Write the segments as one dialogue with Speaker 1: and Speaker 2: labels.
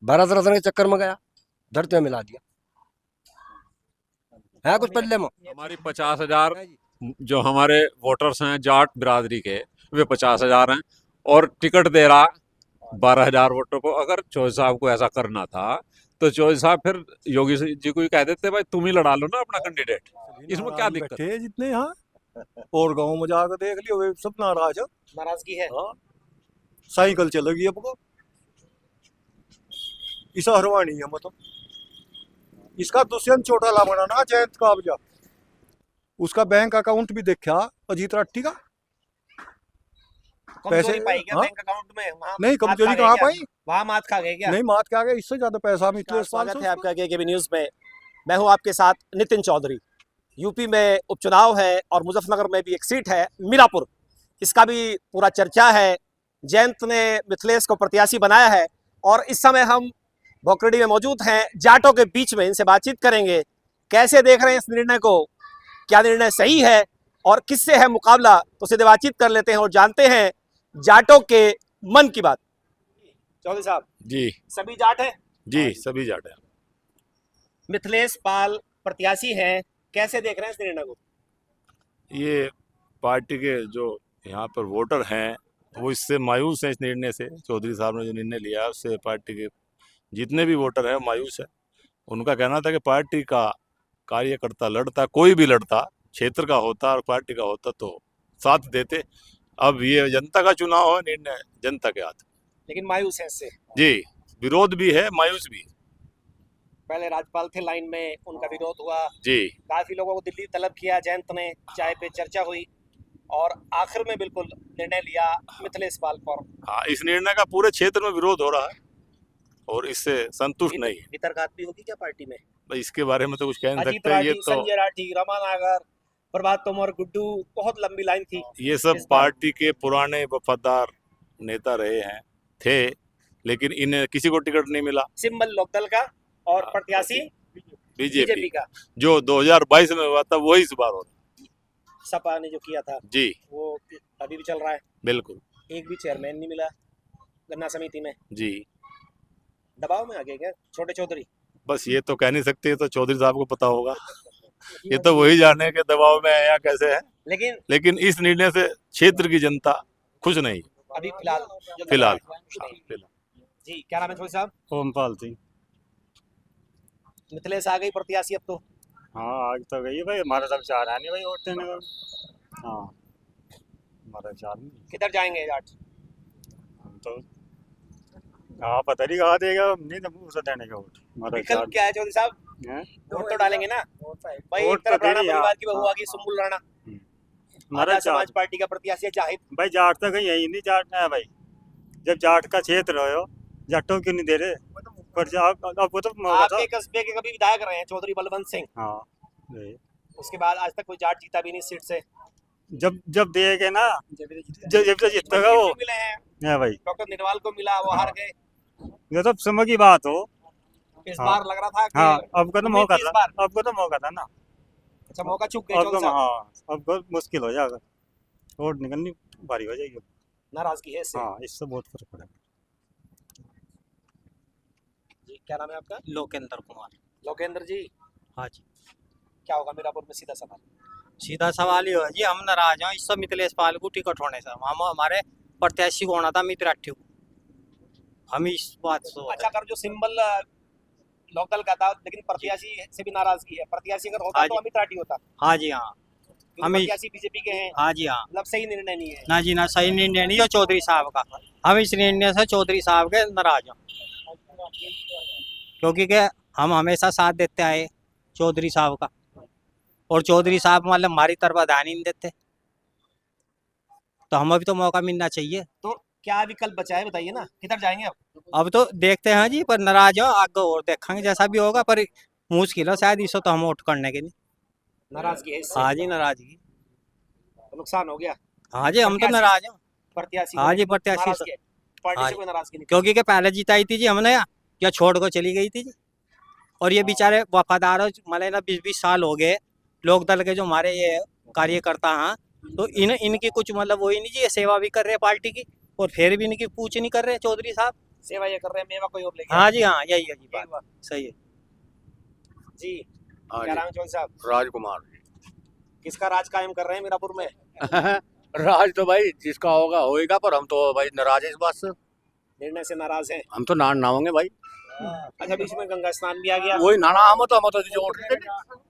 Speaker 1: भारत रत्न के चक्कर में गया, धरती में मिला दिया है कुछ पल्ले में।
Speaker 2: हमारी 50,000 जो हमारे वोटर्स हैं जाट बिरादरी के, वे 50,000 हैं और टिकट दे रहा 12,000 वोटरों को। अगर चौधरी साहब को ऐसा करना था तो चौधरी साहब फिर योगी जी को ही कह देते भाई तुम ही लड़ा लो ना अपना कैंडिडेट, इसमें क्या दिक्कत
Speaker 3: है? जितने यहाँ और गांव में जाकर देख लियो, वे सब नाराज है।
Speaker 4: नाराजगी है।
Speaker 3: हाँ, साइकिल चलेगी अब को इसा हरवानी है मतलब इसका दुष्यंत चौटाला बना ना जयंत का अबजा, उसका बैंक अकाउंट भी देखा अजीत राठी का।
Speaker 4: पैसे पाई क्या
Speaker 3: हाँ?
Speaker 4: बैंक अकाउंट में?
Speaker 3: नहीं कमजोरी कहाँ पाई,
Speaker 4: वहाँ मात खा गए क्या?
Speaker 3: नहीं मात खा गए, इससे ज्यादा पैसा मिथलेश पाल
Speaker 4: स्वागत है आपका केकेबी न्यूज में। मैं हूँ आपके साथ नितिन चौधरी। यूपी में उपचुनाव है और मुजफ्फरनगर में भी एक सीट है मीरापुर, इसका भी पूरा चर्चा है। जयंत ने मिथिलेश को प्रत्याशी बनाया है और इस समय हम भोकरडी में मौजूद हैं, जाटों के बीच में। इनसे बातचीत करेंगे, कैसे देख रहे हैं इस निर्णय को, क्या निर्णय सही है और किससे है मुकाबला। तो सीधे बातचीत कर लेते हैं और जानते हैं जाटों के मन की बात। चौधरी साहब
Speaker 2: जी,
Speaker 4: सभी जाट हैं?
Speaker 2: जी सभी जाट हैं।
Speaker 4: मिथिलेश पाल प्रत्याशी हैं, कैसे देख रहे हैं इस निर्णय को?
Speaker 5: ये पार्टी के जो यहाँ पर वोटर हैं वो इससे मायूस हैं, इस निर्णय से। चौधरी साहब ने जो निर्णय लिया है उससे पार्टी के जितने भी वोटर हैं मायूस है। उनका कहना था कि पार्टी का कार्यकर्ता लड़ता, कोई भी लड़ता, क्षेत्र का होता और पार्टी का होता तो साथ देते। अब ये जनता का चुनाव है, निर्णय जनता के हाथ।
Speaker 4: लेकिन मायूस है इससे?
Speaker 5: जी, विरोध भी है, मायूस भी है।
Speaker 4: पहले राज्यपाल थे लाइन में, उनका विरोध हुआ
Speaker 5: जी,
Speaker 4: काफी लोगों को दिल्ली तलब किया जयंत ने, चाय पे चर्चा हुई और आखिर में बिल्कुल निर्णय लिया मिथिलेश पाल पर।
Speaker 5: हाँ, इस निर्णय का पूरे क्षेत्र में विरोध हो रहा है और इससे संतुष्ट नहीं है।
Speaker 4: वितर्कात भी होगी क्या पार्टी में?
Speaker 5: भाई इसके बारे में तो कुछ कह नहीं
Speaker 4: अजीत
Speaker 5: सकते।
Speaker 4: राठी,
Speaker 5: ये तो
Speaker 4: संजय राठी, रमा नागर, प्रभात तोमर, गुड्डू, बहुत लंबी लाइन थी।
Speaker 5: ये सब पार्टी के पुराने वफादार नेता रहे हैं, थे, लेकिन इन्हें किसी को टिकट नहीं मिला।
Speaker 4: सिंबल लोकदल का और प्रत्याशी बीजेपी का,
Speaker 5: जो 2022 में हुआ था वही इस बार हो रहा।
Speaker 4: सपा ने जो किया था
Speaker 5: जी,
Speaker 4: वो अभी भी चल रहा है।
Speaker 5: बिल्कुल।
Speaker 4: एक भी चेयरमैन नहीं मिला गन्ना समिति में।
Speaker 5: जी,
Speaker 4: दबाव में आ गए क्या छोटे चौधरी?
Speaker 5: बस ये तो कह नहीं सकते, ये तो चौधरी साहब को पता होगा। ये तो वही जाने के दबाव में है या कैसे है। लेकिन इस निर्णय से क्षेत्र की जनता खुश नहीं
Speaker 4: अभी फिलहाल।
Speaker 5: फिलहाल।
Speaker 4: जी, क्या नाम है छोटे साहब?
Speaker 3: ओमपाल सिंह।
Speaker 4: मिथिलेश आ गई प्रत्याशी अब तो?
Speaker 3: हाँ आज तो गई भाई, हमारा सब चाह रहा नहीं भाई वोट देने का। हाँ हमारा चाह नहीं।
Speaker 4: किधर जाएंगे जाट?
Speaker 3: हम तो हाँ पता नहीं कहाँ देगा, नहीं तो उसे देने का वोट। हमारा
Speaker 4: विकल्प क्या है चौधरी साहब? वोट तो डालेंगे ना भाई। एक तरफ राणा परिवार की बहू आ गई सुम्बुल राणा, हमारा समाज पार्टी का प्रत्याशी जाहिद
Speaker 3: भाई। जाट तो कहीं यही नहीं, जाट है भाई। जब जाट का क्षेत्र हो जाटों क्यों नहीं दे रहे? पर आपको तो
Speaker 4: आपके कस्बे के कभी विधायक रहे हैं चौधरी बलवंत सिंह।
Speaker 3: हाँ,
Speaker 4: उसके बाद आज तक कोई जाट जीता भी नहीं सीट से।
Speaker 3: जब देगा ना, जब तो जीतेगा वो
Speaker 4: मिले हैं
Speaker 3: है भाई।
Speaker 4: डॉक्टर निरवाल को मिला, वो हार गए।
Speaker 3: ये तो समय की बात हो।
Speaker 4: इस बार लग रहा था कि
Speaker 3: हाँ, आपको तो मौका था, आपको तो मौका था ना।
Speaker 4: अच्छा, मौका चूक गए चौधरी साहब।
Speaker 3: हाँ, अब बहुत मुश्किल हो जाएगा, वोट निकलनी भारी हो जाएगी।
Speaker 4: नाराजगी है इससे?
Speaker 3: हाँ, इससे बहुत फर्क पड़ेगा।
Speaker 4: जी, क्या नाम है आपका?
Speaker 6: लोकेंद्र कुमार।
Speaker 4: लोकेंद्र जी,
Speaker 6: हाँ जी।
Speaker 4: क्या होगा मीरापुर में? सीधा सवाल।
Speaker 6: सीधा सवाल ही हो जी, हम नाराज हैं इस सब मिथिलेश पाल को टिकट होने से। हम हमारे प्रत्याशी को होना था अमित राठी को, हम इस बात से।
Speaker 4: अच्छा, अगर जो सिंबल लोकदल का था, लेकिन प्रत्याशी से भी नाराजगी है। प्रत्याशी अगर होता तो अमित राठी होता।
Speaker 6: हाँ जी, हाँ
Speaker 4: प्रत्याशी बीजेपी के हैं।
Speaker 6: हाँ जी, हाँ।
Speaker 4: मतलब सही निर्णय नहीं है
Speaker 6: ना जी ना, सही निर्णय नहीं है चौधरी साहब का। हम इस निर्णय से चौधरी साहब के नाराज हैं, क्योंकि के हम हमेशा साथ देते आए चौधरी साहब का, और चौधरी साहब मतलब हमारी तरफ ध्यान ही नहीं देते, तो हमें भी तो मौका मिलना चाहिए।
Speaker 4: तो क्या विकल्प बचा है बताइए ना, किधर जाएंगे
Speaker 6: अब तो देखते हैं जी, पर नाराज हो आगे और देखेंगे जैसा भी होगा, पर मुश्किल है शायद इसको तो हम वोट करने के लिए।
Speaker 4: नाराजगी है इससे?
Speaker 6: हाँ जी, नाराजगी।
Speaker 4: तो नुकसान हो गया।
Speaker 6: हाँ जी, हम तो नाराज हैं
Speaker 4: प्रत्याशी।
Speaker 6: हाँ जी, प्रत्याशी
Speaker 4: पार्टी से कोई नाराजगी नहीं,
Speaker 6: क्योंकि के पहले जिताई थी जी हमने, या छोड़ को चली गई थी जी। और ये बेचारे वफादार मतलब ना 20-20 साल हो गए लोकदल के जो हमारे ये कार्यकर्ता हैं, तो इनकी कुछ मतलब वही नहीं जी, ये सेवा भी कर रहे पार्टी की और फिर भी इनकी पूछ नहीं कर रहे चौधरी साहब।
Speaker 4: सेवा ये कर रहे हैं, मेवा कोई और ले गया।
Speaker 6: हाँ जी, हाँ, यही है जी
Speaker 4: यही
Speaker 6: बात,
Speaker 4: हुआ।
Speaker 6: सही है।
Speaker 4: जी
Speaker 5: हाँ
Speaker 4: क्या
Speaker 5: जी,
Speaker 4: नाम है चौधरी साहब?
Speaker 5: राजकुमार
Speaker 4: किसका राज कायम कर रहे हैं मीरापुर में?
Speaker 5: राज तो भाई जिसका होगा होएगा, पर हम तो भाई नाराज है इस बात से।
Speaker 4: निर्णय से नाराज हैं।
Speaker 5: हम तो ना होंगे भाई,
Speaker 4: अच्छा, बीच में गंगा स्नान भी आ गया,
Speaker 5: वही नाना हम तो जो वोट देते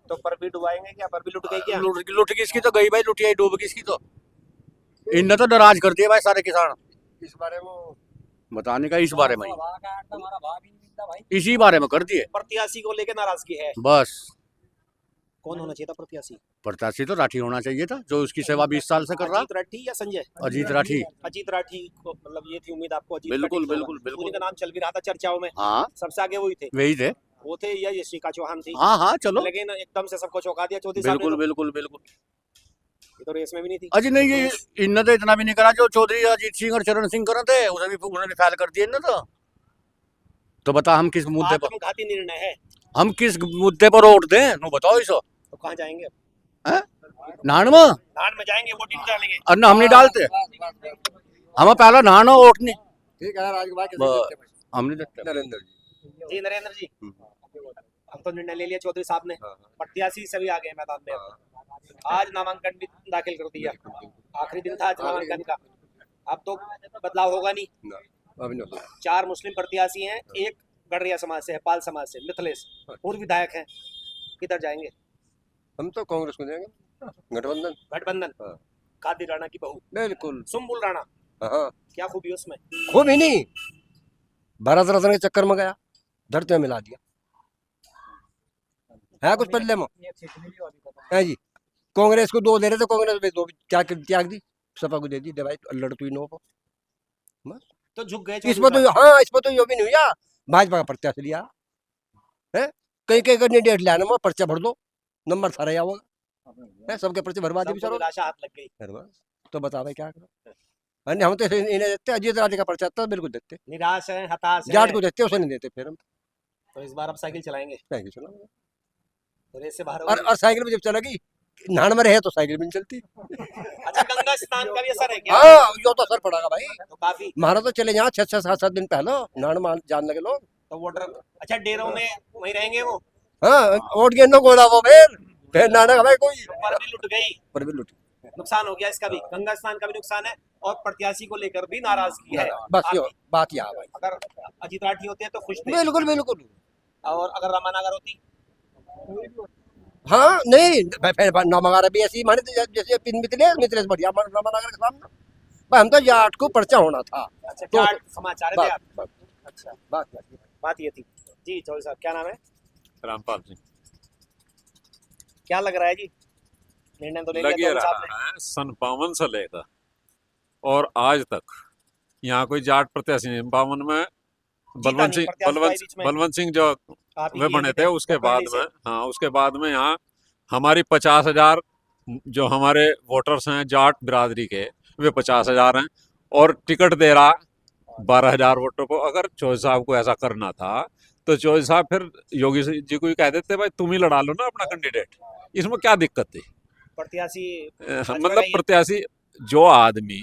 Speaker 4: तो पर भी डुबाएंगे क्या? पर भी लुट गई क्या?
Speaker 5: लुट गई, इसकी तो गई भाई, लुटिया डूब गई इसकी तो। इनने तो नाराज कर दिया भाई सारे किसान।
Speaker 1: इस बारे में
Speaker 5: बताने का इस बारे में इसी बारे में कर दिए
Speaker 4: प्रत्याशी को लेकर नाराजगी है।
Speaker 5: बस।
Speaker 4: कौन होना चाहिए था प्रत्याशी?
Speaker 5: प्रत्याशी तो राठी होना चाहिए था, जो उसकी सेवा 20 साल से कर रहा।
Speaker 4: अजीत राठी या संजय?
Speaker 5: अजीत राठी।
Speaker 4: अजीत राठी को, मतलब ये थी उम्मीद आपको? अजीत
Speaker 5: बिल्कुल,
Speaker 4: राठी को
Speaker 5: बिल्कुल,
Speaker 4: होगा।
Speaker 5: बिल्कुल।
Speaker 4: उन्हीं का नाम चल भी रहा था चर्चाओं में,
Speaker 5: हाँ
Speaker 4: सबसे आगे वही थे।
Speaker 5: वही थे।
Speaker 4: वो थे या यशिका चौहान थी?
Speaker 5: हाँ चलो,
Speaker 4: लेकिन एकदम से सबको चौंका दिया चौधरी साहब ने।
Speaker 5: बिल्कुल
Speaker 4: तो
Speaker 5: बिल्कुल बिल्कुल।
Speaker 4: ये तो रेस में भी नहीं थी।
Speaker 5: अजी नहीं, ये इनने तो इतना भी नहीं करा जो चौधरी अजीत सिंह और चरण सिंह कर थे, उन्होंने भी फैल कर दिए इनने तो बता हम किस मुद्दे पर,
Speaker 4: आत्मघाती निर्णय है।
Speaker 5: हम किस मुद्दे पर वोट दें, नो बताओ इसो।
Speaker 4: तो कहाँ जाएंगे?
Speaker 5: नान में
Speaker 4: नान में जाएंगे, वोटिंग डालेंगे।
Speaker 5: अन्ना हम नहीं डालते, हम पहला नान वोट नहीं,
Speaker 1: ठीक है राजकुमार के
Speaker 5: बस। हम नहीं देते।
Speaker 1: नरेंद्र जी
Speaker 4: जी नरेंद्र जी, अब तो निर्णय ले लिया चौधरी साहब ने, प्रत्याशी सभी आ गए मैदान में। आज नामांकन भी दाखिल कर दिया, आखिरी दिन था आज नामांकन का। अब तो बदलाव होगा नहीं।
Speaker 1: अभी नहीं
Speaker 4: 4 मुस्लिम प्रत्याशी हैं, एक गडरिया समाज से है, पाल समाज से, मिथिलेश पूर्व विधायक हैं। किधर जाएंगे?
Speaker 1: हम तो कांग्रेस को देंगे, गठबंधन।
Speaker 4: गठबंधन।
Speaker 1: हाँ।
Speaker 4: कादी राणा की बहू
Speaker 1: बिल्कुल।
Speaker 4: सुम्बुल राणा,
Speaker 1: हाँ
Speaker 4: क्या खूबी उसमें?
Speaker 1: खूब ही नहीं, भारत रत्न के चक्कर में गया, धरती में मिला दिया है कुछ पल्ले में है जी। कांग्रेस को 2 दे रहे थे, कांग्रेस में 2 त्याग दी, सपा को दे दी, भाई लड़ तू नो को।
Speaker 4: तो झुक गए
Speaker 1: इसमें तो हाँ, इसमें तो यो भी नहीं हुआ, भाजपा का प्रत्याशी लिया है। कई कई कैंडिडेट लाने में पर्चा भर दो, नंबर सारा या होगा है, सबके पर्चे भरवा दी सर।
Speaker 4: निराशा हाथ लग गई।
Speaker 1: तो बता भाई क्या करो, अन्य हम तो इन्हें देते, अजीत राजे का पर्चा था बिल्कुल देते,
Speaker 4: निराश है, हताश
Speaker 1: जाट
Speaker 4: है।
Speaker 1: को देते उसे नहीं देते, फिर हम
Speaker 4: तो इस बार अब साइकिल चलाएंगे,
Speaker 1: साइकिल चला।
Speaker 4: तो रेस से बाहर
Speaker 1: और साइकिल में जब चलेगी, नान में रहे तो साइकिल भी नहीं चलती।
Speaker 4: अच्छा, गंगा स्नान का भी असर है क्या?
Speaker 1: हाँ यो तो असर पड़ेगा भाई,
Speaker 4: तो काफी
Speaker 1: हमारा तो चले यहाँ 6-6 7-7 दिन पहले नान मान जान लगे लोग।
Speaker 4: तो वोटर अच्छा डेरों में वहीं रहेंगे वो,
Speaker 1: हाँ वोट गिरने को वो फिर नाना भाई कोई
Speaker 4: पर भी लुट गई,
Speaker 1: पर भी लुट
Speaker 4: नुकसान हो गया इसका भी, गंगा स्नान का भी नुकसान है और प्रत्याशी को लेकर भी नाराजगी है।
Speaker 1: बस यो बात यहाँ भाई।
Speaker 4: अगर अजीत राठी होते हैं तो खुश थे,
Speaker 1: बिल्कुल बिल्कुल।
Speaker 4: और अगर रामानगर होती
Speaker 1: हाँ नहीं नौमगारा भी ऐसी माने जैसे मिथिलेश बढ़िया नौमगारा के सामने भाई, हम तो जाट को पर्चा होना था।
Speaker 4: अच्छा
Speaker 1: तो
Speaker 4: जाट समाचार है आप।
Speaker 1: बात
Speaker 4: अच्छा
Speaker 1: बात
Speaker 4: बात ये थी। जी चौधरी साहब क्या नाम है?
Speaker 2: रामपाल सिंह।
Speaker 4: क्या लग रहा है जी, निर्णय तो ले लिया
Speaker 2: लगे
Speaker 4: चौधरी साहब
Speaker 2: रहा है सन 52 से लेकर और आज तक यहाँ कोई जाट प्रत्याशी नहीं। 52 में बलवंत
Speaker 4: नहीं, प्रत्याशी बीच में।
Speaker 2: सिंह जो
Speaker 4: आप ही
Speaker 2: वे
Speaker 4: किए
Speaker 2: बने
Speaker 4: थे,
Speaker 2: थे, उसके
Speaker 4: वो
Speaker 2: बाद
Speaker 4: पहले
Speaker 2: में हाँ, उसके बाद में यहाँ हमारी 50,000 जो हमारे वोटर्स हैं जाट बिरादरी के, वे 50,000 हैं और टिकट दे रहा 12,000 वोटरों को। अगर चौधरी साहब को ऐसा करना था तो चौधरी साहब फिर योगी जी को ही कह देते भाई तुम ही लड़ा लो ना अपना कैंडिडेट, इसमें क्या दिक्कत थी?
Speaker 4: प्रत्याशी
Speaker 2: मतलब प्रत्याशी जो आदमी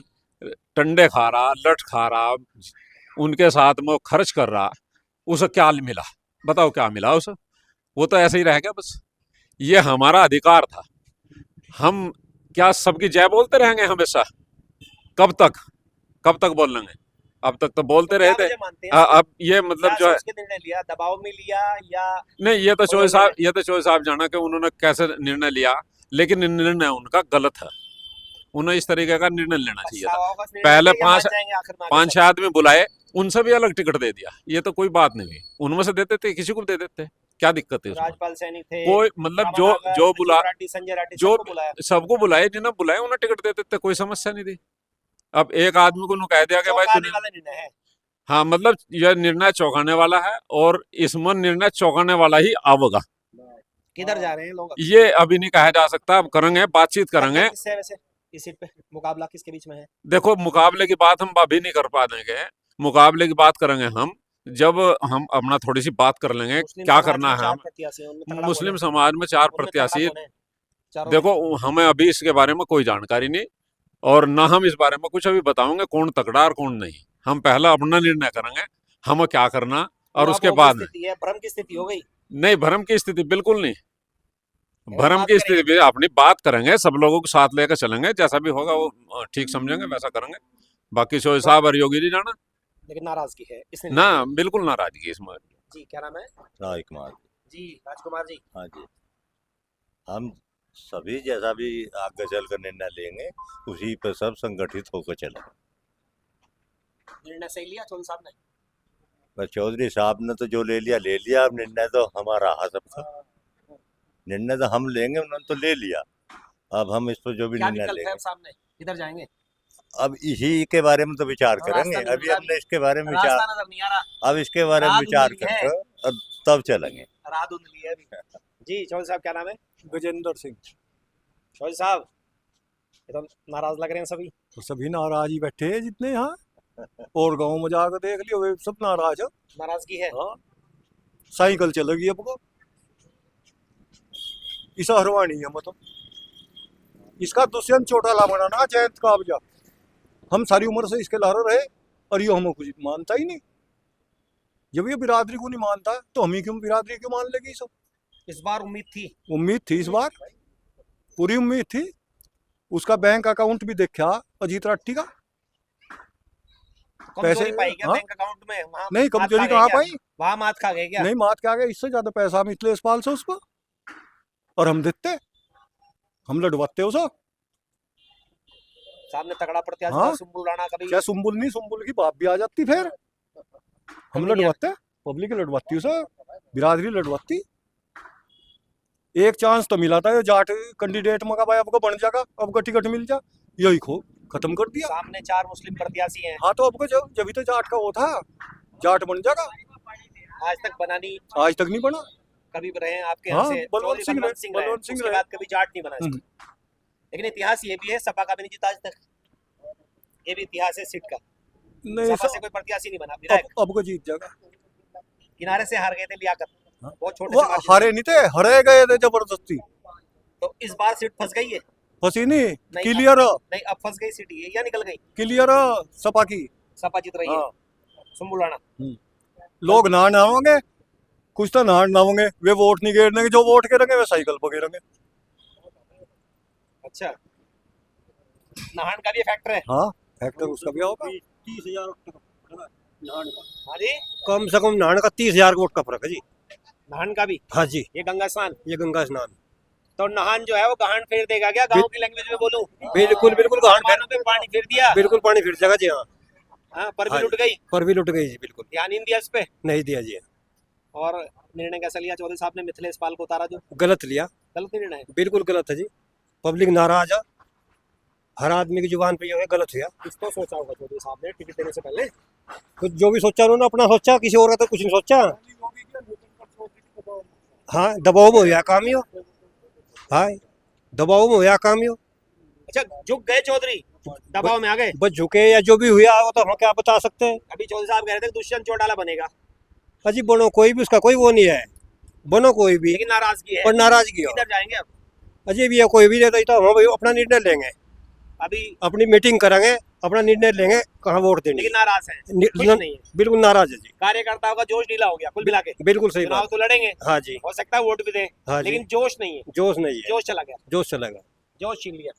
Speaker 2: टंडे खा रहा, लठ खा रहा, उनके साथ में वो खर्च कर रहा, उसे क्या मिला? बताओ क्या मिला उसे? वो तो ऐसे ही रह गया बस। ये हमारा अधिकार था, हम क्या सबकी जय बोलते रहेंगे हमेशा? कब तक बोल लेंगे? अब तक तो बोलते रहे थे। अब ये मतलब जो है,
Speaker 4: निर्णय लिया दबाव में लिया या
Speaker 2: नहीं, ये तो चौधरी साहब जाना कि उन्होंने कैसे निर्णय लिया, लेकिन निर्णय उनका गलत है। उन्हें इस तरीके का निर्णय लेना चाहिए था। पहले 5-6 आदमी बुलाए, उनसे भी अलग टिकट दे दिया, ये तो कोई बात नहीं हुई। उनमें से देते थे, किसी को दे देते, क्या दिक्कत है उसमें?
Speaker 4: राजपाल सैनी थे,
Speaker 2: कोई मतलब जो बुला
Speaker 4: संजय राठी
Speaker 2: जो
Speaker 4: बुलाया,
Speaker 2: सबको बुलाए, जिन्हें बुलाए उन्हें टिकट दे देते, कोई समस्या नहीं थी। अब एक आदमी को कह दिया कि भाई
Speaker 4: चौंकाने वाला निर्णय है।
Speaker 2: हाँ, मतलब यह निर्णय चौंकाने वाला है और इसमें निर्णय चौंकाने वाला ही आवेगा।
Speaker 4: किधर जा रहे हैं लोग?
Speaker 2: ये अभी नहीं कहा जा सकता, अब करेंगे, बातचीत करेंगे।
Speaker 4: किससे है वैसे इस सीट पे मुकाबला किसके बीच में है?
Speaker 2: देखो, मुकाबले की बात हम अभी नहीं कर पा देंगे, मुकाबले की बात करेंगे हम जब हम अपना थोड़ी सी बात कर लेंगे क्या करना है। हम मुस्लिम समाज में 4 प्रत्याशी, देखो हमें अभी इसके बारे में कोई जानकारी नहीं और ना हम इस बारे में कुछ अभी बताओगे कौन तगड़ा और कौन नहीं। हम पहला अपना निर्णय करेंगे, हमें क्या करना। और
Speaker 4: तो
Speaker 2: उसके
Speaker 4: अब वो
Speaker 2: बाद
Speaker 4: स्थिति है, भ्रम की स्थिति हो गई।
Speaker 2: नहीं, भ्रम की स्थिति बिल्कुल नहीं, भ्रम
Speaker 4: बात
Speaker 2: की
Speaker 4: करेंगे।
Speaker 2: स्थिति भी अपनी बात करेंगे, सब लोगों को साथ लेकर चलेंगे, जैसा भी होगा वो ठीक समझेंगे वैसा करेंगे। बाकी चौधरी साहब और योगी जी जाना
Speaker 4: लेकिन नाराजगी है इसने
Speaker 2: ना, बिल्कुल नाराजगी इसमें।
Speaker 4: जी क्या नाम है?
Speaker 7: राजकुमार
Speaker 4: जी राजकुमार जी।
Speaker 7: हाँ जी, हम सभी जैसा भी आगे चल कर निर्णय लेंगे उसी पर सब संगठित होकर चले।
Speaker 4: निर्णय सही लिया चौधरी साहब ने?
Speaker 7: बस चौधरी साहब ने तो जो ले लिया, अब निर्णय तो हमारा है सबका। निर्णय तो हम लेंगे, उन्होंने तो ले लिया, अब हम इस पर जो भी
Speaker 4: क्या
Speaker 7: निर्णय
Speaker 4: विकल्प है
Speaker 7: लेंगे
Speaker 4: अब सामने, किधर जाएंगे?
Speaker 7: अब इसी के बारे में तो विचार
Speaker 4: रास्ता
Speaker 7: करेंगे।
Speaker 4: नहीं
Speaker 7: अभी
Speaker 4: नजर
Speaker 7: हमने इसके बारे में विचार,
Speaker 4: रास्ता नजर नहीं आ रहा,
Speaker 7: अब इसके बारे में
Speaker 4: राह
Speaker 7: विचार
Speaker 4: धुंधली है।
Speaker 7: करके अब तब चलेंगे।
Speaker 4: राह धुंधली है अभी। जी चौधरी साहब क्या नाम है?
Speaker 3: गजेंद्र सिंह।
Speaker 4: चौधरी साहब ये तो नाराज लग रहे हैं सभी।
Speaker 3: तो सभी नाराज ही बैठे हैं जितने यहाँ, और गांव में जाकर देख लियो वे सब नाराज है।
Speaker 4: नाराजगी है।
Speaker 3: हाँ, साइकिल चलेगी अब को इसा हरवानी है मतलब। इसका दुष्यंत चौटाला बनाना जयंत काबजा। हम सारी उम्र से इसके लहरे रहे और ये हमें कुछ मानता ही नहीं। जब ये बिरादरी को नहीं मानता तो हम ही क्यों बिरादरी क्यों मान लेगी सब।
Speaker 4: इस बार उम्मीद थी।
Speaker 3: उम्मीद थी, इस बार पूरी उम्मीद थी। उसका बैंक अकाउंट भी देखा अजीत राठी का।
Speaker 4: कमजोरी पाई क्या
Speaker 3: हाँ?
Speaker 4: बैंक अकाउंट में? वहाँ
Speaker 3: नहीं,
Speaker 4: मात खा
Speaker 3: कमजोरी
Speaker 4: गए
Speaker 3: कहाँ
Speaker 4: क्या?
Speaker 3: पाई?
Speaker 4: वहाँ मात खा गए क्या?
Speaker 3: नहीं, मात के आगे इससे ज्यादा पैसा मिथिलेश पाल से उसको, और हम देते, हम लड़वाते उसे।
Speaker 4: सामने तगड़ा प्रत्याशी
Speaker 3: हाँ?
Speaker 4: था सुम्बुल राणा कभी।
Speaker 3: क्या सुम्बुल नहीं, सुम्बुल की बाप भी आ जाती फिर। हम लड़वाते, पब्लिक लड़वाती उसे, बिरादरी लड़वाती। एक चांस तो मिला था ये जाट कैंडिडेट में का भाई आपको बन जाएगा, आपको टिकट मिल जा, यही खत्म कर दिया।
Speaker 4: सामने 4 मुस्लिम प्रत्याशी हैं।
Speaker 3: हाँ, तो आपको जब भी तो जाट का वो था, जाट बन जाएगा।
Speaker 4: आज तक बना नहीं,
Speaker 3: आज तक नहीं बना।
Speaker 4: कभी रहे हैं आपके
Speaker 3: हाँ,
Speaker 4: यहाँ से
Speaker 3: बलवंत
Speaker 4: चौधरी
Speaker 3: सिंह
Speaker 4: बलवंत
Speaker 3: रहे,
Speaker 4: सिंह रहे,
Speaker 3: बलवंत सिंह
Speaker 4: उसके
Speaker 3: रहे।
Speaker 4: बाद कभी जाट नहीं बना इसका। लेकिन इतिहास ये भी है, सपा का भी नहीं जीता आज तक। ये भी इतिहास है सीट का।
Speaker 3: नहीं,
Speaker 4: सपा से कोई प्रत्याशी नहीं बना विधायक।
Speaker 3: अब को जीत जाएगा।
Speaker 4: किनारे से हार गए थे लियाकत, बहुत छोटे
Speaker 3: वो
Speaker 4: से margin
Speaker 3: हारे नहीं थे, हरे गए थे जबरदस्ती।
Speaker 4: से। तो इस बार सीट फंस गई है।
Speaker 3: फंसी नहीं,
Speaker 4: नहीं,
Speaker 3: क्लियर
Speaker 4: नहीं अब फंस गई सीट ये या निकल गई?
Speaker 3: क्लियर सपा की।
Speaker 4: सपा जीत रही है।
Speaker 3: हाँ।
Speaker 4: सुम्बुल राणा
Speaker 3: लोग ना होंगे, कुछ तो ना होंगे, वे वोट नहीं गिरने, जो वोट गिरेंगे वे साइकिल पर गिरेंगे।
Speaker 4: अच्छा, नाहन का भी फैक्टर है।
Speaker 3: हाँ, फैक्टर उसका भी होगा।
Speaker 8: 30,000
Speaker 4: हाँ जी,
Speaker 8: कम से कम नाहन का 30,000 वोट का फर्क है जी।
Speaker 4: नाहन का भी।
Speaker 8: हाँ जी,
Speaker 4: ये गंगा स्नान,
Speaker 8: ये गंगा स्नान
Speaker 4: तो नाहन जो है वो गहान फेर देगा क्या? गांव की लैंग्वेज में बोलूं,
Speaker 8: बिल्कुल बिल्कुल गहान
Speaker 4: कानों पे पानी फेर दिया।
Speaker 8: बिल्कुल पानी फिर जाएगा जी। हाँ,
Speaker 4: हाँ, पर भी
Speaker 8: हाँ
Speaker 4: लुट गई,
Speaker 8: पर भी लुट गई जी, बिल्कुल
Speaker 4: ध्यान नहीं दिया इस पे।
Speaker 8: नहीं दिया जी।
Speaker 4: और निर्णय कैसा लिया चौधरी साहब ने? मिथिलेश पाल को उतारा जो
Speaker 8: गलत लिया,
Speaker 4: गलत निर्णय है।
Speaker 8: बिल्कुल गलत है जी। पब्लिक नाराज है, हर आदमी की जुबान पे ये है गलत हुआ।
Speaker 4: कुछ तो सोचा होगा चौधरी साहब ने टिकट देने से पहले।
Speaker 8: कुछ जो भी सोचा उन्होंने अपना सोचा, किसी और का तो कुछ नहीं सोचा। हाँ, दबाव में हुआ काम यो। हाँ, दबाव में हुआ काम यो।
Speaker 4: अच्छा, झुक गए चौधरी, दबाव में आ गए।
Speaker 8: बस झुके या जो भी हुआ वो तो हम क्या बता सकते हैं।
Speaker 4: अभी चौधरी साहब कह रहे थे कि दुष्यंत चौटाला बनेगा,
Speaker 8: अजी बनो कोई भी, उसका कोई वो नहीं है, बनो कोई भी,
Speaker 4: लेकिन नाराजगी है।
Speaker 8: पर नाराजगी हो।
Speaker 4: किधर जाएंगे अब?
Speaker 8: अजय भी है, कोई भी रहता तो हम भाई अपना निर्णय लेंगे,
Speaker 4: अभी
Speaker 8: अपनी मीटिंग करेंगे, अपना निर्णय लेंगे कहाँ वोट देंगे।
Speaker 4: लेकिन नाराज हैं, खुश नहीं है।
Speaker 8: बिल्कुल नाराज है जी,
Speaker 4: कार्यकर्ताओं का जोश ढीला हो गया कुल मिला के।
Speaker 8: बिल्कुल सही
Speaker 4: चुनाव
Speaker 8: बात।
Speaker 4: तो लड़ेंगे,
Speaker 8: हाँ जी,
Speaker 4: हो सकता है वोट भी दें,
Speaker 8: हाँ जी,
Speaker 4: लेकिन जोश नहीं है।
Speaker 8: जोश नहीं है,
Speaker 4: जोश चला गया,
Speaker 8: जोश चलेगा।
Speaker 4: जोश छीन लिया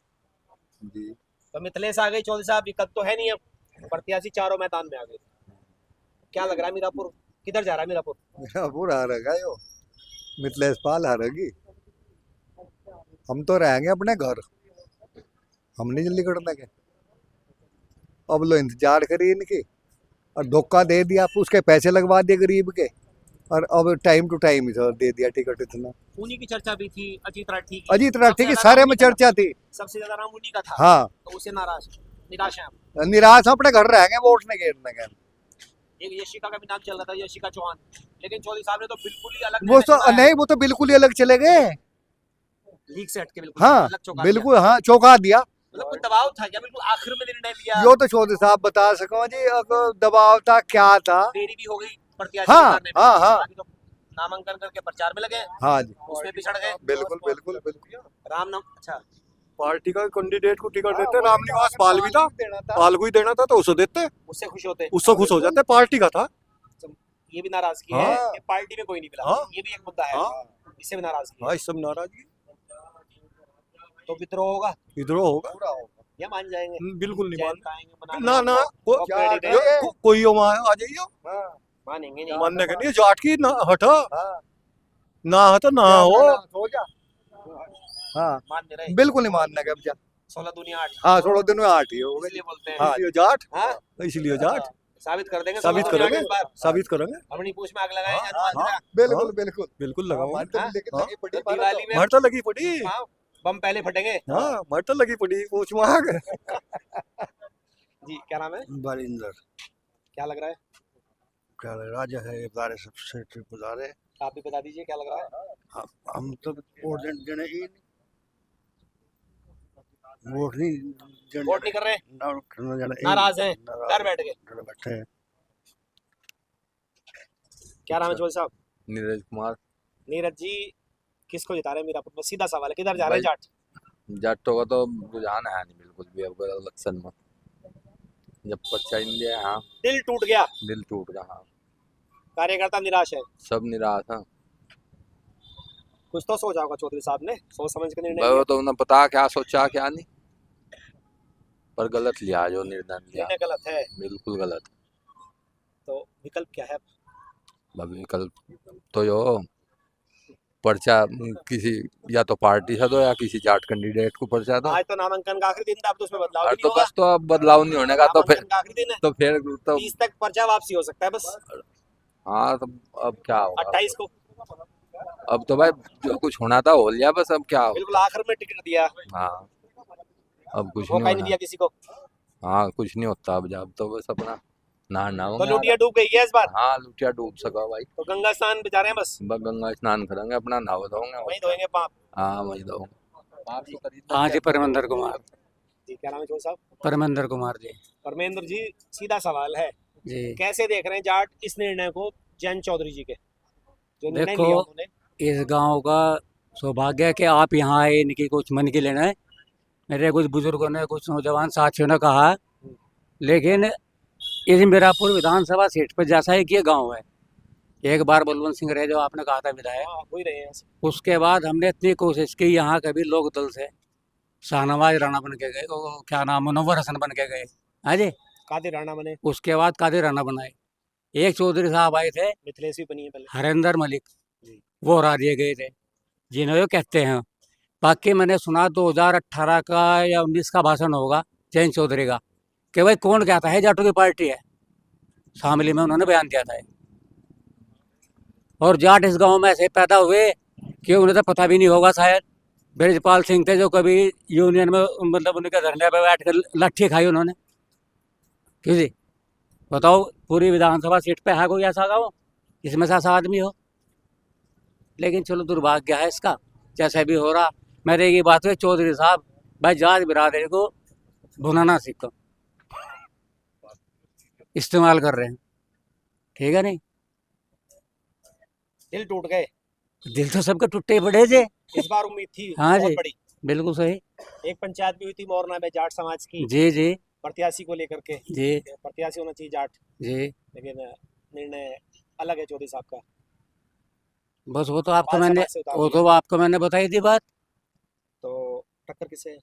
Speaker 4: तो मिथिलेश आ गई। चौधरी साहब दिक्कत तो है नहीं, अब प्रत्याशी चारों मैदान में आ गए। क्या लग रहा है मीरापुर किधर जा रहा है? मीरापुर
Speaker 9: मीरापुर हारेगा यो, मिथिलेश पाल हारेगी। हम तो रहेंगे अपने घर, हम नहीं जल्दी करने के। अब लो इंतजार करिए इनकी, और धोखा दे दिया, उसके पैसे लगवा दिए गरीब के, और अब टाइम टू टाइम दे दिया टिकट। इतना
Speaker 4: उन्हीं की चर्चा भी थी, अजीत राठी की।
Speaker 9: अजीत राठी की
Speaker 4: सबसे
Speaker 9: सारे
Speaker 4: ज्यादा
Speaker 9: में चर्चा थी।
Speaker 4: सबसे ज्यादा नाम उन्हीं का था।
Speaker 9: हाँ,
Speaker 4: तो उसे निराश है आप।
Speaker 9: निराश अपने घर रहेंगे वोट नहीं गिरने के।
Speaker 4: एक यशिका का भी नाम चल रहा था, यशिका चौहान, लेकिन चौधरी साहब ने तो बिल्कुल ही अलग
Speaker 9: वो
Speaker 4: निर्णय
Speaker 9: तो
Speaker 4: चुना है।
Speaker 9: नहीं, वो तो बिल्कुल ही अलग चले गए।
Speaker 4: लीग से हटके बिल्कुल
Speaker 9: हाँ,
Speaker 4: अलग चौका
Speaker 9: बिल्कुल, हाँ, चौंका दिया।
Speaker 4: दिया। मतलब कोई दबाव था क्या? बिल्कुल आखिर में निर्णय लिया।
Speaker 9: यो तो चौधरी साहब बता सको जी, अगर दबाव था क्या था।
Speaker 4: देरी भी हो गई प्रत्याशी
Speaker 9: हाँ,
Speaker 4: उतारने में।
Speaker 9: हाँ, हाँ।
Speaker 4: अभी तो नामांकन करके प्रचार में लगे,
Speaker 9: हाँ जी,
Speaker 4: उसमें पिछड़ गए।
Speaker 9: बिल्कुल बिल्कुल बिल्कुल।
Speaker 4: राम नाम, अच्छा
Speaker 3: पार्टी का कैंडिडेट को टिकट देते, रामनिवास पाल भी था, पाल को ही देना था तो उसे देते,
Speaker 4: उससे खुश होते।
Speaker 3: उससे खुश हो जाते। पार्टी का था,
Speaker 4: ये भी नाराजगी है
Speaker 3: हाँ।
Speaker 4: कि पार्टी में कोई नहीं मिला,
Speaker 3: हाँ।
Speaker 4: ये भी एक मुद्दा है,
Speaker 3: हाँ।
Speaker 4: इससे भी नाराजगी है।
Speaker 3: हाँ, इस सब नाराजगी
Speaker 4: तो विद्रोह होगा
Speaker 3: इधर होगा।
Speaker 4: या मान जाएंगे?
Speaker 3: बिल्कुल नहीं
Speaker 4: जयंत आएंगे
Speaker 3: मान
Speaker 4: बनाने,
Speaker 3: ना
Speaker 4: वो क्रेडिट है,
Speaker 3: कोई हो वहाँ आ जाइयो
Speaker 4: मानेंगे नहीं।
Speaker 3: मानने के लिए जाट की ना हटा ना हटा ना हो
Speaker 9: हाँ
Speaker 4: मान नहीं रहे।
Speaker 9: बिल्कुल नहीं मानने के अब जा
Speaker 4: 16 दुनिया 8
Speaker 9: हाँ 16 दिन में 8 ही हो गए
Speaker 4: इसलिए बोलते हैं।
Speaker 9: हाँ
Speaker 3: इसलिए जाट
Speaker 4: हाँ,
Speaker 3: इसलिए जाट
Speaker 4: साबित कर देंगे,
Speaker 3: साबित
Speaker 4: 16 दुनिया
Speaker 3: करेंगे
Speaker 4: 8 इस बार
Speaker 3: साबित करेंगे
Speaker 4: अपनी पूछ में आग लगाए
Speaker 3: हाँ,
Speaker 4: हनुमान जी
Speaker 3: हाँ।
Speaker 4: का।
Speaker 9: बिल्कुल बिल्कुल
Speaker 3: बिल्कुल लगाओ
Speaker 9: हमारी तो
Speaker 4: हाँ?
Speaker 9: लेकिन
Speaker 3: हाँ।
Speaker 9: लगी पड़ी
Speaker 4: तो दिवाली में
Speaker 3: मर तो लगी पड़ी
Speaker 4: हाँ, बम पहले फटेंगे।
Speaker 3: हाँ मर तो लगी पड़ी पूछ मांग
Speaker 4: जी क्या नाम है?
Speaker 8: बारिंदर
Speaker 4: क्या लग रहा है?
Speaker 8: क्या राजा है ये बारे सबसे गुजारे
Speaker 4: आप भी बता दीजिए क्या लग रहा है?
Speaker 8: हम तो वोट देने ही वोट नहीं
Speaker 4: वोट नहीं कर रहे,
Speaker 8: देने
Speaker 4: नाराज हैं, डर बैठ गए।
Speaker 8: बैठे हैं।
Speaker 4: क्या नाम है चौधरी साहब?
Speaker 10: नीरज कुमार।
Speaker 4: नीरज जी किसको जिता रहे हैं मीरापुर में? सीधा सवाल है, किधर जा रहे हैं जाट?
Speaker 10: जाटों का तो रुझान है नहीं बिल्कुल भी अब इलेक्शन में, जब पर्चा ही नहीं दिया। हाँ
Speaker 4: दिल टूट गया,
Speaker 10: दिल टूट गया। हाँ
Speaker 4: कार्यकर्ता निराश है।
Speaker 10: सब निराश है।
Speaker 4: कुछ तो सोचा होगा चौधरी साहब ने, सोच समझ के निर्णय
Speaker 10: भाई
Speaker 4: लिया।
Speaker 10: वो तो उन्हें पता क्या सोचा क्या नहीं, पर गलत लिया जो निर्णय लिया,
Speaker 4: निर्णय गलत है,
Speaker 10: बिल्कुल गलत।
Speaker 4: तो विकल्प क्या है?
Speaker 10: अभी कल तो जो पर्चा किसी या तो पार्टी से दो या किसी जाट कैंडिडेट को पर्चा दो।
Speaker 4: आज तो नामांकन का आखिरी दिन था, अब तो उसमें बदलाव
Speaker 10: और
Speaker 4: भी
Speaker 10: तो
Speaker 4: नहीं होगा।
Speaker 10: बस तो अब बदलाव नहीं होने का, तो फिर
Speaker 4: नामांकन का आखिरी दिन है,
Speaker 10: तो फिर तो
Speaker 4: 30 तक पर्चा वापसी हो सकता है बस,
Speaker 10: हाँ तो अब क्या होगा।
Speaker 4: 28 को
Speaker 10: अब तो भाई जो कुछ होना था हो लिया, बस अब क्या होगा।
Speaker 4: बिल्कुल आखिर में टिकट दिया,
Speaker 10: हाँ अब कुछ
Speaker 4: मौका ही
Speaker 10: नहीं
Speaker 4: नहीं
Speaker 10: होना।
Speaker 4: दिया किसी को।
Speaker 10: हाँ कुछ नहीं होता अब, जब तो बस अपना ना
Speaker 4: तो लुटिया डूब गई है इस बार,
Speaker 10: हाँ लुटिया डूब सका भाई।
Speaker 4: तो गंगा स्नान पे जा रहे हैं बस,
Speaker 10: बस गंगा स्नान करेंगे, अपना नहा धोंगे।
Speaker 4: वहीं धोएंगे पाप।
Speaker 10: हाँ वही धोंगे।
Speaker 6: हाँ जी परमेंद्र कुमार।
Speaker 4: जी क्या नाम है चौधरी साहब?
Speaker 6: परमेंद्र कुमार जी।
Speaker 4: परमेंद्र जी सीधा सवाल है,
Speaker 6: जी
Speaker 4: कैसे देख रहे हैं जाट इस निर्णय को, जैन चौधरी जी के जो निर्णय
Speaker 6: देखो,
Speaker 4: लिया उन्होंने?
Speaker 6: इस गांव का सौभाग्य है कि आप यहाँ आए, इनकी कुछ मन की लेना है। मेरे कुछ बुजुर्गों ने, कुछ नौजवान साथियों ने कहा, लेकिन इस मीरापुर विधानसभा सीट पर जैसा एक ये गांव है, एक बार बलवंत सिंह रहे जो आपने कहा था विधायक,
Speaker 4: हाँ हो ही रहे हैं।
Speaker 6: उसके बाद हमने इतनी कोशिश की, यहाँ कभी लोक दल से शाहनवाज राणा बन के गए, वो क्या नाम, मुनव्वर हसन बन के गए, हाँ जी।
Speaker 4: कादिर राणा बने,
Speaker 6: उसके बाद कादिर राणा बनाए, एक चौधरी साहब आए थे,
Speaker 4: मिथिलेश भी बनी है पहले।
Speaker 6: हरेंद्र मलिक, वो हरा दिए गए थे, जिन्हें कहते हैं। बाकी मैंने सुना 2018 का या 19 का भाषण होगा जैन चौधरी का, कि भाई कौन कहता है जाटों की पार्टी है, शामली में उन्होंने बयान दिया था। और जाट इस गांव में ऐसे पैदा हुए कि उन्हें तो पता भी नहीं होगा शायद। ब्रजपाल सिंह थे जो कभी यूनियन में, मतलब उनके धरने पे बैठ कर लाठी खाई उन्होंने, किसी बताओ पूरी विधानसभा सीट पे है कोई ऐसा गाँव जिसमें से ऐसा आदमी हो। लेकिन चलो दुर्भाग्य है इसका, जैसे भी हो रहा। मेरे ये बात है चौधरी साहब, भाई जाट बिरादरी को भुनाना सीखो, इस्तेमाल कर रहे हैं, ठीक है नहीं।
Speaker 4: दिल टूट गए,
Speaker 6: दिल तो सबके टूटे पड़े थे।
Speaker 4: इस बार उम्मीद थी
Speaker 6: हाँ
Speaker 4: बहुत
Speaker 6: जी।
Speaker 4: बड़ी।
Speaker 6: बिल्कुल सही।
Speaker 4: एक पंचायत भी हुई थी मोरना में जाट समाज की,
Speaker 6: जी जी
Speaker 4: प्रत्याशी को लेकर के,
Speaker 6: जी
Speaker 4: प्रत्याशी होना चाहिए जाट,
Speaker 6: जी।
Speaker 4: लेकिन निर्णय अलग है चौधरी साहब का।
Speaker 6: बस वो तो आपको
Speaker 4: बाल
Speaker 6: मैंने,
Speaker 4: समाज से उतार
Speaker 6: वो
Speaker 4: दिया।
Speaker 6: तो आपको मैंने बताई थी बात।
Speaker 4: तो टक्कर किसे है?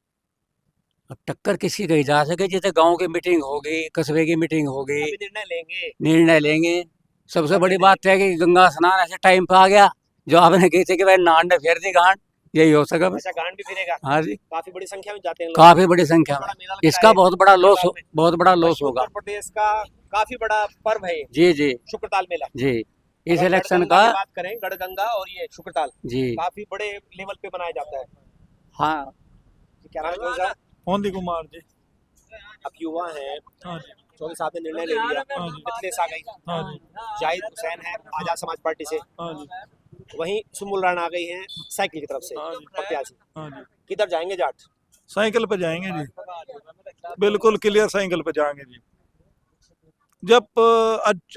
Speaker 6: अब टक्कर किसी कही जा सके, जैसे गांव की मीटिंग होगी, कस्बे की मीटिंग होगी,
Speaker 4: अभी निर्णय लेंगे।
Speaker 6: निर्णय लेंगे। सबसे
Speaker 4: अब
Speaker 6: बड़ी
Speaker 4: निर्णय
Speaker 6: बात है कि गंगा स्नान ऐसे टाइम पे आ गया, जो आपने कही थी कि भाई नान ने फेर दी गांड, यही हो सका बस।
Speaker 4: अच्छा गांड भी फिरेगा,
Speaker 6: हाँ जी,
Speaker 4: काफी बड़ी संख्या में जाते हैं लोग।
Speaker 6: काफी बड़ी संख्या में।
Speaker 4: बड़ा मेला लगता
Speaker 6: इसका
Speaker 4: है
Speaker 6: बहुत बड़ा लॉस,
Speaker 4: शुक्रताल में।
Speaker 6: बहुत बड़ा लॉस
Speaker 4: पश्चिम
Speaker 6: होगा।
Speaker 4: उत्तर प्रदेश का काफी बड़ा पर्व है ये,
Speaker 6: जी जी
Speaker 4: शुक्रताल मेला।
Speaker 6: जी। इस
Speaker 4: अगर
Speaker 6: इलेक्शन
Speaker 4: गढ़गंगा
Speaker 6: का,
Speaker 4: की बात करें, गढ़गंगा और ये शुक्रताल
Speaker 6: जी
Speaker 4: काफी बड़े लेवल पे मनाया जाता है।
Speaker 6: हाँ।
Speaker 4: क्या नाम है चौधरी साहब?
Speaker 3: मोदी कुमार जी।
Speaker 4: अब युवा है,
Speaker 3: हाँ जी,
Speaker 4: चौधरी साहब ने निर्णय ले लिया,
Speaker 3: हाँ जी,
Speaker 4: मिथिलेश आ गई,
Speaker 3: हाँ जी,
Speaker 4: जाहिद हुसैन है आजाद समाज पार्टी से,
Speaker 3: हाँ जी,
Speaker 4: वहीं सुमुल राणा आ गई हैं साइकिल की तरफ से
Speaker 3: हाँ जी।
Speaker 4: प्रत्याशी।
Speaker 3: हाँ जी।
Speaker 4: किधर जाएंगे जाट?
Speaker 3: साइकिल पे जाएंगे जी, बिल्कुल क्लियर साइकिल पे जाएंगे जी। जब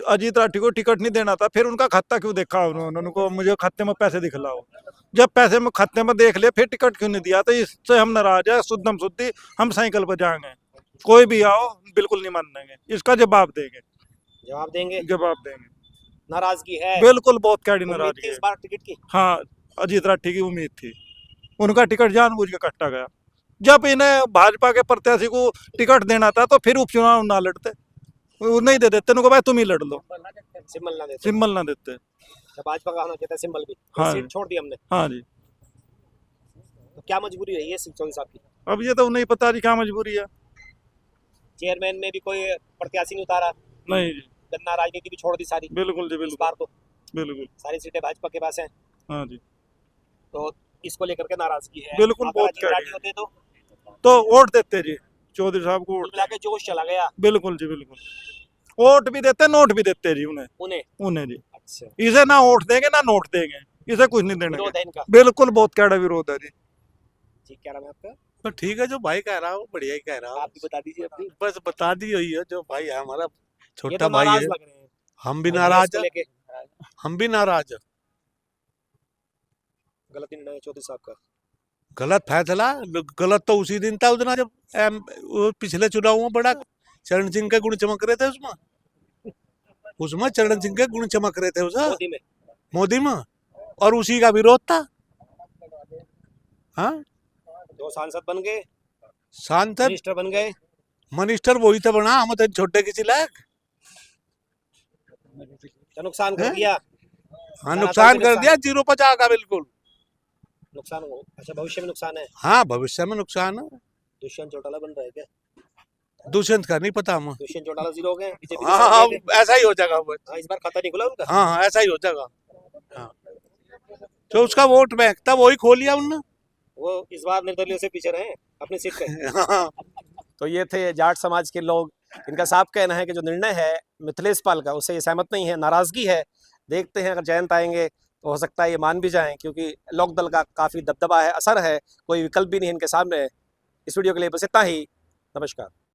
Speaker 3: अजीत राठी को टिकट नहीं देना था, फिर उनका खाता क्यों देखा उन्होंने? उनको मुझे खाते में पैसे दिखलाओ, जब पैसे में खाते में देख लिया फिर टिकट क्यों नहीं दिया? तो इससे हम नाराज है, शुद्धम शुद्धि हम साइकिल पर जाएंगे, कोई भी आओ बिल्कुल नहीं मानेंगे, इसका जवाब देंगे,
Speaker 4: जवाब देंगे।
Speaker 3: जवाब देंगे।
Speaker 4: नाराजगी है?
Speaker 3: बिल्कुल बहुत कैडी
Speaker 4: उम्मीद
Speaker 3: नाराजगी
Speaker 4: थी
Speaker 3: है।
Speaker 4: इस बार टिकट की?
Speaker 3: हाँ, अजीत राठी की उम्मीद थी, उनका टिकट जानबूझ के काटा गया। जब इन्हें भाजपा के प्रत्याशी को टिकट देना था तो फिर उपचुनाव ना लड़ते, वो नहीं दे देते, उनको भाई तुम ही लड़ लो,
Speaker 4: सिंबल ना देते?
Speaker 3: सिंबल ना देते।
Speaker 4: अच्छा, भाजपा का होना चाहिए था सिंबल भी,
Speaker 3: हाँ
Speaker 4: सीट
Speaker 3: जी।
Speaker 4: छोड़ दी हमने।
Speaker 3: हाँ जी,
Speaker 4: तो क्या मजबूरी रही है सिंह चौधरी साहब की?
Speaker 3: अब ये तो नहीं पता जी क्या मजबूरी है।
Speaker 4: चेयरमैन में भी कोई प्रत्याशी नहीं उतारा,
Speaker 3: नहीं जी,
Speaker 4: गन्ना राजनीति भी छोड़ दी सारी।
Speaker 3: बिल्कुल जी,
Speaker 4: इस
Speaker 3: बिल्कुल
Speaker 4: बार तो
Speaker 3: बिल्कुल।
Speaker 4: सारी सीटें भाजपा के पास हैं,
Speaker 3: हाँ जी,
Speaker 4: तो इसको लेकर के नाराजगी है।
Speaker 3: बिल्कुल,
Speaker 4: अगर
Speaker 3: बहुत
Speaker 4: अजीत राठी होते
Speaker 3: तो वोट देते जी, चौधरी साहब को
Speaker 4: कुल
Speaker 3: वोट।
Speaker 4: मिला के जोश चला गया
Speaker 3: बिल्कुल जी, बिल्कुल, वोट भी देते, नोट भी देते जी उन्हें,
Speaker 4: उन्हें।
Speaker 3: जी।
Speaker 4: अच्छा,
Speaker 3: इसे ना वोट देंगे ना नोट देंगे, इसे कुछ नहीं देने
Speaker 4: विरोध है इनका।
Speaker 3: बिल्कुल बहुत कैडा विरोध है जी।
Speaker 4: ठीक, क्या नाम है आपका?
Speaker 8: तो ठीक है, जो भाई कह रहा हो बढ़िया ही कह रहा हो,
Speaker 4: आप भी बता दीजिए अपनी।
Speaker 8: बस बता दी हुई है, जो भाई है हमारा
Speaker 4: ये
Speaker 8: छोटा
Speaker 4: तो
Speaker 8: भाई
Speaker 4: नाराज
Speaker 8: है,
Speaker 4: लग रहे हैं
Speaker 8: हम भी
Speaker 4: IAS
Speaker 8: नाराज
Speaker 4: को
Speaker 8: है,
Speaker 4: लेके।
Speaker 8: हम भी नाराज है।
Speaker 4: गलत निर्णय है चौधरी साहब का।
Speaker 8: गलत फैसला, गलत तो उसी दिन था, उस दिन जब वो पिछले चुनाव में बड़ा चरण सिंह के गुण चमक रहे थे, उसमें चरण सिंह के गुण चमक रहे थे मोदी में, और उसी का विरोध था। हाँ,
Speaker 4: 2 सांसद बन गए,
Speaker 8: सांसद
Speaker 4: मिनिस्टर बन गए।
Speaker 8: मिनिस्टर वही तो बना, हम तो छोटे किसी लायक।
Speaker 4: क्या नुकसान कर
Speaker 8: हैं?
Speaker 4: दिया?
Speaker 8: हाँ, नुकसान कर दिया, 0 का बिल्कुल।
Speaker 4: नुकसान हो, अच्छा भविष्य में नुकसान है।
Speaker 8: हाँ, भविष्य में नुकसान है।
Speaker 4: दुष्यंत चौटाला बन रहा है क्या?
Speaker 8: दुष्यंत का नहीं पता हमें।
Speaker 4: दुष्यंत चौटाला 0 हो गए, बीजेपी
Speaker 8: हाँ हाँ, ऐसा ही हो जाएगा वो।
Speaker 4: हाँ, इस बार खाता नहीं खुला उनका।
Speaker 8: हाँ हाँ, ऐसा ही हो जाएगा। हाँ, जो उसका वोट बैंक था वही खो लिया उनने।
Speaker 4: वो इस बार निर्दलीय से पीछे रहे अपनी सीट पे।
Speaker 8: हाँ।
Speaker 4: तो ये थे जाट समाज के लोग, इनका साफ कहना है कि जो निर्णय है मिथिलेश पाल का, उससे ये सहमत नहीं है, नाराजगी है। देखते हैं अगर जयंत आएंगे तो हो सकता है ये मान भी जाएं, क्योंकि लोकदल का काफ़ी दबदबा है, असर है, कोई विकल्प भी नहीं इनके सामने। इस वीडियो के लिए बस इतना ही। नमस्कार।